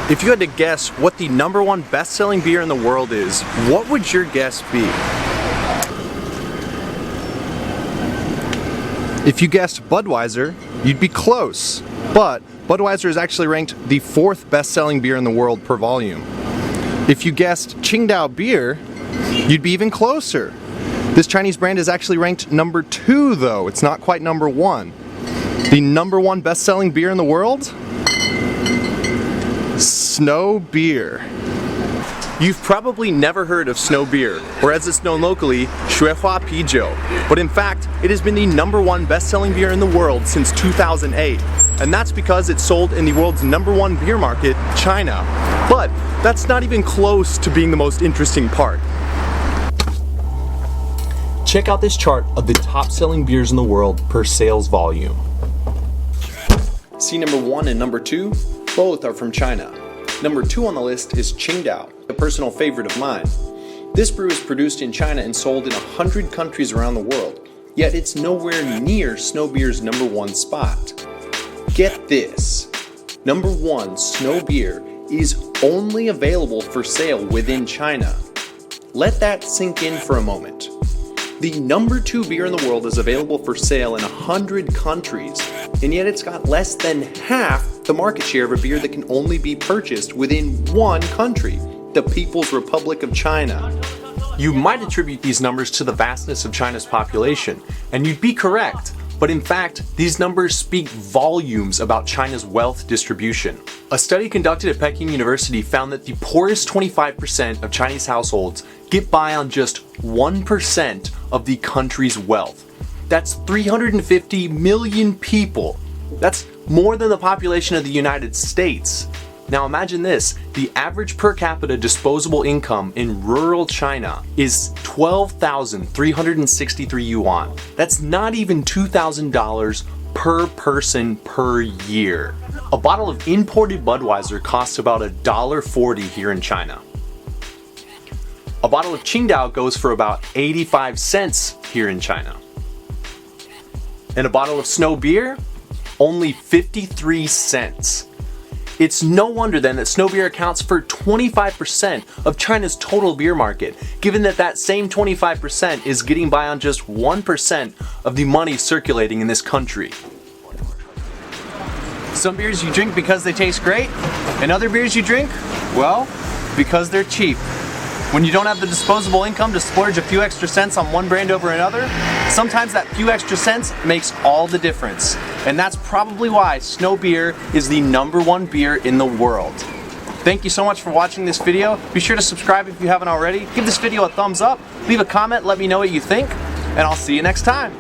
If you had to guess what the #1 best-selling beer in the world is, what would your guess be? If you guessed Budweiser, you'd be close, but Budweiser is actually ranked the 4th best-selling beer in the world per volume. If you guessed Qingdao beer, you'd be even closer. This Chinese brand is actually ranked #2 though, it's not quite #1. The #1 best-selling beer in the world? Snow beer. You've probably never heard of snow beer, or as it's known locally, 雪花啤酒. But in fact, it has been the #1 best-selling beer in the world since 2008. And that's because it's sold in the world's #1 beer market, China. But that's not even close to being the most interesting part. Check out this chart of the top-selling beers in the world per sales volume. See #1 and #2? Both are from China. #2 on the list is Qingdao, a personal favorite of mine. This brew is produced in China and sold in 100 countries around the world, yet it's nowhere near Snow Beer's #1 spot. Get this, #1 Snow Beer is only available for sale within China. Let that sink in for a moment. The #2 beer in the world is available for sale in 100 countries, and yet it's got less than half the market share of a beer that can only be purchased within one country, the People's Republic of China. You might attribute these numbers to the vastness of China's population, and you'd be correct. But in fact, these numbers speak volumes about China's wealth distribution. A study conducted at Peking University found that the poorest 25% of Chinese households get by on just 1% of the country's wealth. That's 350 million people. That's more than the population of the United States. Now imagine this, the average per capita disposable income in rural China is 12,363 yuan. That's not even $2,000 per person per year. A bottle of imported Budweiser costs about $1.40 here in China. A bottle of Qingdao goes for about 85 cents here in China. And a bottle of snow beer? Only 53 cents. It's no wonder then that snow beer accounts for 25% of China's total beer market, given that that same 25% is getting by on just 1% of the money circulating in this country. Some beers you drink because they taste great, and other beers you drink, well, because they're cheap. When you don't have the disposable income to splurge a few extra cents on one brand over another, sometimes that few extra cents makes all the difference. And that's probably why Snow Beer is the #1 beer in the world. Thank you so much for watching this video. Be sure to subscribe if you haven't already. Give this video a thumbs up, leave a comment, let me know what you think, and I'll see you next time.